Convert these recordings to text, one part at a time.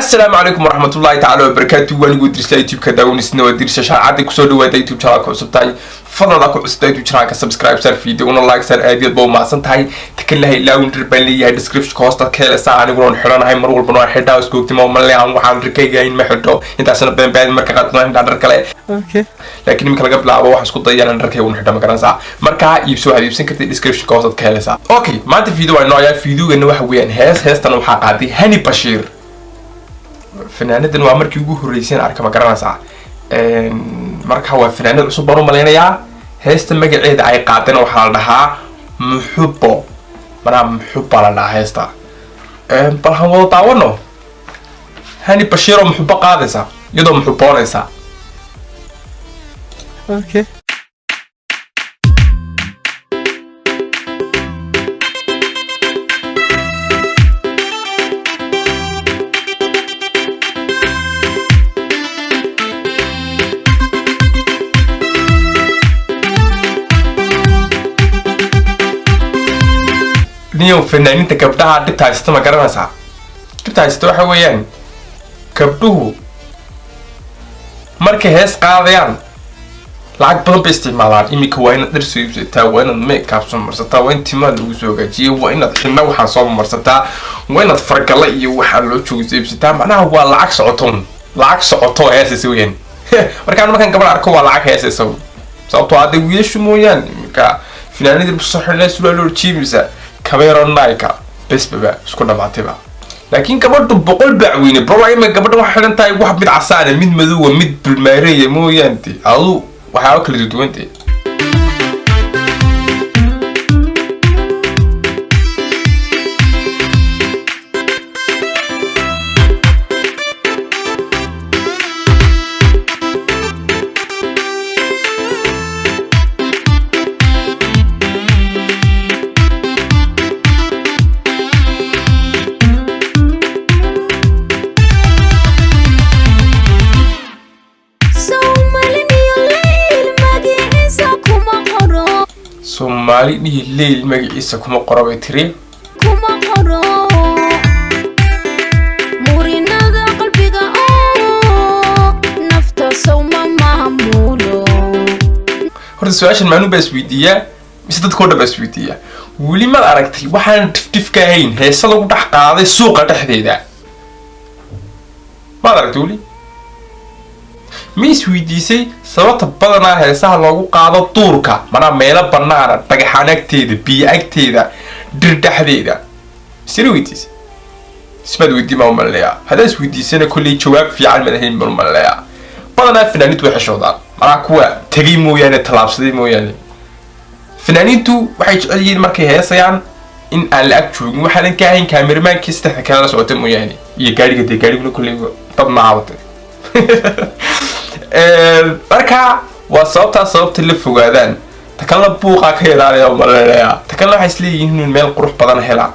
السلام عليكم ورحمة الله تعالى وبركاته. وأنا قلت رسالة يوتيوب كذا ونسنا ودرس شرعاتك وسولو هذا يوتيوب شرعك وسبتاي فضل ذاك وسبتاي يوتيوب شرعك سبسكرايب صار فيديو ونا لايك صار أدي البوم مع سنتهاي تكلها إلا ونربين لي هاي ديسكريبشن كوستا كلا ساعة نقولون حرنا هاي مرول بنوع حدا وسكوك تما وملي عم وحال ركي جايين ما حدو أنت عشان بين بعد مركات نوع عند ركلا اوكي لكن يمكن قبل لعبة واحد سكوت ضيّع نركي ونحدا مكان ساعة مركها يبسوا هذي بسنكت ديسكريبشن كوستا كلا ساعة أوكي ما أنت فيديو عن نوع فيديو إنه واحد وين هاس تنو حقاتي هاني بشير فنانة waa markii ugu horeysay arka ma garanaysaa marka waa fanaanad cusub baro maleynaya heesta magaceeda ay qaadeen waxa la dhahaa muxubbo la dhahaa heesta bal han wada daawano hani bashiro muxubbo qaadaysa iyadoo muxubboonaysa اوكي نيو فنانين تكبدها دبتايست ما garanaysaa dibtaaysto waxa weeyaan kabduhu markay hees qaadayaan lacag badan bay isticmaalaan imika waa inaad dhar soo iibsataa waa inaad make-up soo marsataa waa in timaha lagu soo hagaajiyo waa inaad xinna waxaa soo marsataa waa inaad fargala iyo waxaa loo joogo soo iibsataa macnaha waa lacag socoto heesaysa weeyaan markaan gabadh arko waa lacag heesaysa sababtoo ah wiilashu mooyaan imika fanaanadii soo xidhnaa sulaaloo jiimisa كاميرا نايكا بس ببا اسكو دمعتبا لكن كبرتو بقول بعويني برولاي ما كبرتو واحد انتاي واحد ميد عسانه ميد مدوه ميد بالماريه مو ينتي او waxaa kala duwantay Somali ni leel magaciisa kuma qoro bay tiri kuma qoro murinada qalbiga nafta sawma maamulo horta su'aashan maanu bas weydiiyaa mise dadkoo dhan bas weydiiyaa weli ma aragtay waxaan tiftif ka ahayn heesa lagu dhex qaaday suuqa dhexdeeda ma aragtay weli miis weydiisay sababta badanaa heesaha loogu qaado duurka mana meelo bannaan dhagaxaan agteeda biyo agteeda dhir dhexdeeda sida weydiisay ismaad weydii ma umaleeyaa haddaa is weydiisana kolley jawaab fiican ma lahayn ma umaleeyaa badanaa fanaaniintu way xishoodaan manaa kuwa tegay mooyaane tallaabsaday mooyaane fanaaniintu waxay jecel yihiin markay heesayaan in aan la ag joogin waxaanan ka ahayn kaamirmaankii saddexda kale la socota mooyaane iyo gaadhiga dee gaadhiguna kolley dad macaawatay marka waa sababta la fogaadaan takalna buuqa ka ilaaliya umaleeyaa takalna waxay isleeyihiin in meel qurux badan hela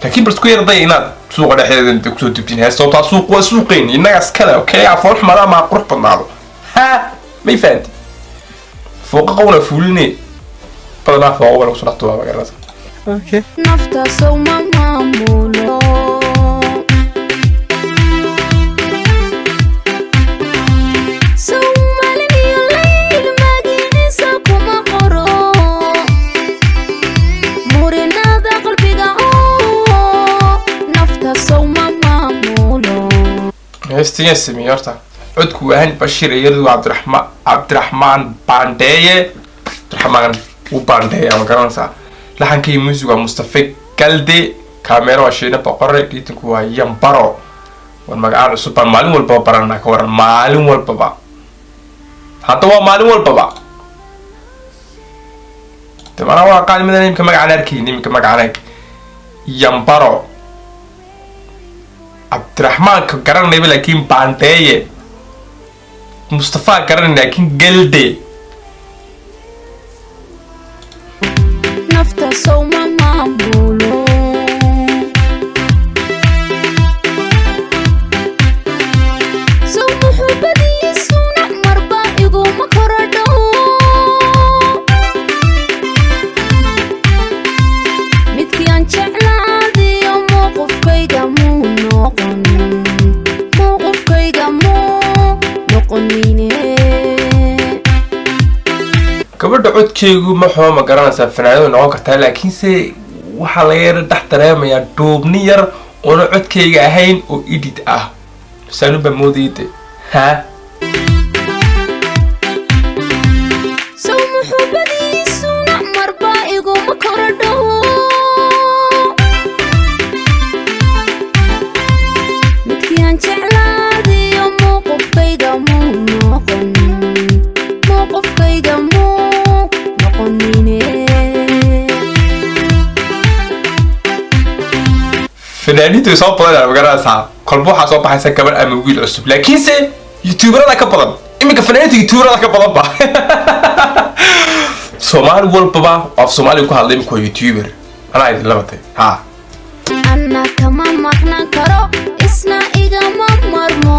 laakiin bas ku yarday inaad suuqa dhexdeeda ku soo dubtin hees sababta suuq waa suuqeen inaga iskale okay afoox ma qurux badnaado ha may faanti fooqa qowna fuulne badanaa fooqa wala soo dhaqto waa garasa اوكي nafta sawma maamulo هستين سميرتا عدكو هاني بشير يردو عبد الرحمن باندية وباندية مكرانسا لحن كي موسيقى مصطفى قلدي كاميرا وشينا بقرر كيتنكو يمبارو والمقعان عصوبا معلوم والبابا برانا كورا معلوم والبابا حتى هو معلوم والبابا تمانا هو قال من يمكن مقعان اركين يمكن مقعان يمبارو عبد الرحمن كقرن نبي لكن باندية مصطفى قرن لكن قلدي nafta sawma maamulo sawma xubadiisuna marba iguma korodho midkii aan jeclaadiyo mowqifkayga muu noqon codkeygu ma xumo ma garanaysaa fanaanadu noqon kartaa laakiinse waxaa laga yara dhex dareemayaa duubni yar oona codkeyga ahayn oo edit ah saanu baa moodayde ha sow muxuubadiisuna marba iguma korodho midkii aan jeclaadiyo muuqufkayga muu noqonine fanaaniintu way soo badanayaan magaranaysaa kolba waxaa soo baxaysa gabar ama wiil cusub laakiinse youtuberada ka badan iminka fanaaniinta youtuberada ka badan ba soomaali walbaba af soomaaliga ku hadlay imika waa youtuber anaa idin labatay ha anna kama maqnan karo isna igama marmo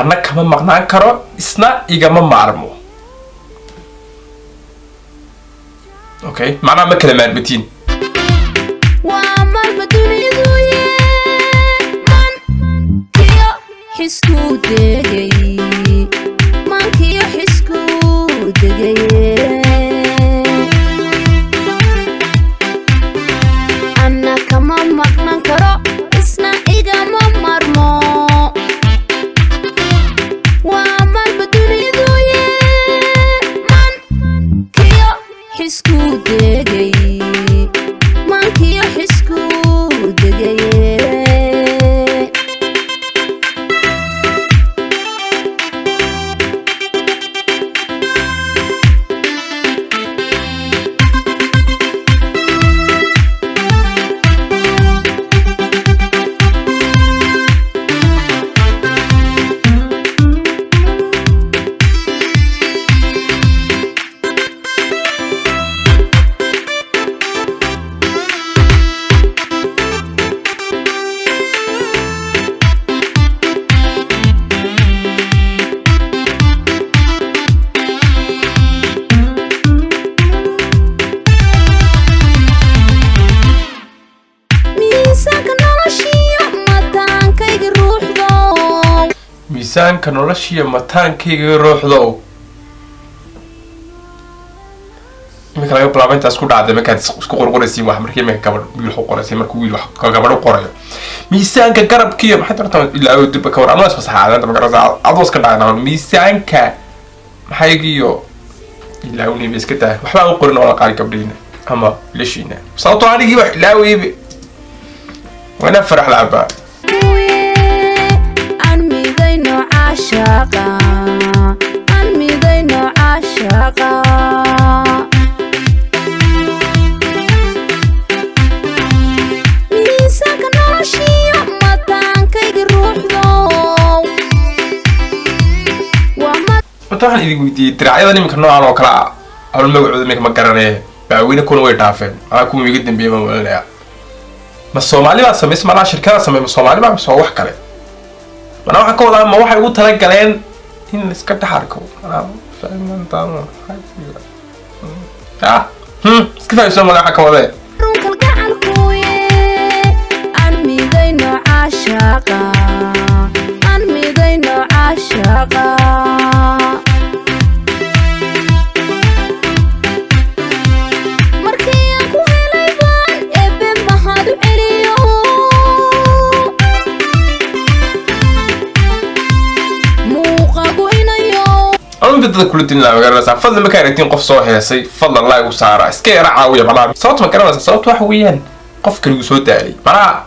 anna kama maqnaan karo isna igama maarmo okay macnaha ma kala maarmatiin waa marba duniduye mankiyo xisku degay mankiyo xisku degay anna kama maqnan karo isna igama marmo waa marba duniduye mankiyo xisku degay mankiyo xisku degay miisaanka noloshiya mataankayga ruuxdo iminka laga bilaabo intaas ku dhacday markaad isku qorqoraysiin wax markii iminka gabadh wiil wax qoraysiin markuu wiil wax gabadh u qorayo miisaanka garabkiiyo maxay tartan ilaa dib ka war ama isfasaxaadanta magarasa adoo iska dhacna miisaanka maxaygiyo ilaa uu iska taa waxba u qorin oo la qaali gabdhiina ama lishiina sababtoo anigii wax ilaa weeybe wana farax laaba midayno caashaqa miisaanka noloshiyo mataankayga ruuxdo waxaan idin weydiiyey diracyadan iminka noocan oo kale ah hal magacooda iminka ma garanee baaweyne kuna way dhaafeen anaa kuwa iga dambeeya baan walanaya ma soomaali baa samaysa manaa shirkada samey ma soomaali baa mise waa wax kale manaa waxaan ka wadaa ma waxay ugu talagaleen in la iska dhex arko iska fahamsan mala waxaan ka wadee runkal gacankuye aan midayno caashaqa markii aan ku helay baan ebe mahad u celiyo muuqagu inayo أنا بدي كل الدنيا وقرنا سا فضل ما كان يتين قف صوت هسي فضل الله وسارة اسكي رعاوية ملا صوت ما كان صوت وحويان قف كان يسود داري ملا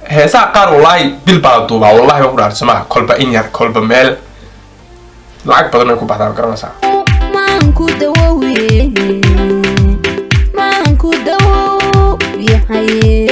هسا قال والله بالبعض دوبا والله ما قدر سمع كل بإنير كل بميل لعك بدنا نكون بعد وقرنا سا ما نكون دواوي ما نكون دواوي حي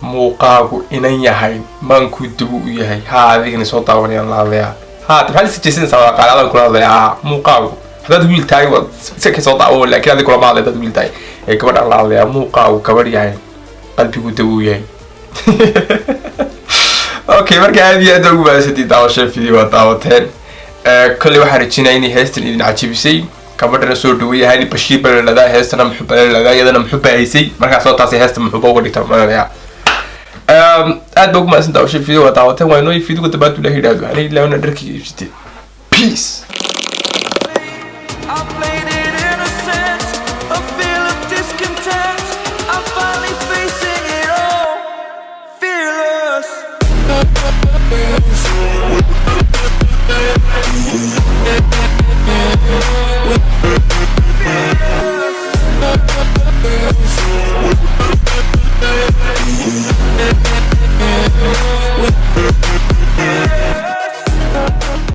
muuqaagu inan yahay maanku dabu u yahay haa adigana soo daawanayaan la hadlayaa haa maxaa la sijaysanaysaa waa qaaladan kula hadlaya haa muuqaagu haddaad wiil tahay waad si ka soo daawo laakiin adiga kulama hadlay haddaad wiil tahay ee gabadhaan la hadlayaa muuqaagu gabadh yahay qalbigu dabu u yahay okay marka aad iyo aad ugu baasatay daawasho video waa daawateen kulli waxaan rajinaa inay heestan idin cajibisay kabadhana soo dhaweeyahay Bashiir balada heestana muxuu balada iyadana muxuu baahisay markaas oo taasi heestan muxuu uga dhigtaa maanaya aad baa ugu maasan daawasho video waa daawateen waa inoo video dabaad u leeyahay dhaad waxaan ilaa una dharkii ibsitay peace. We'll be right back.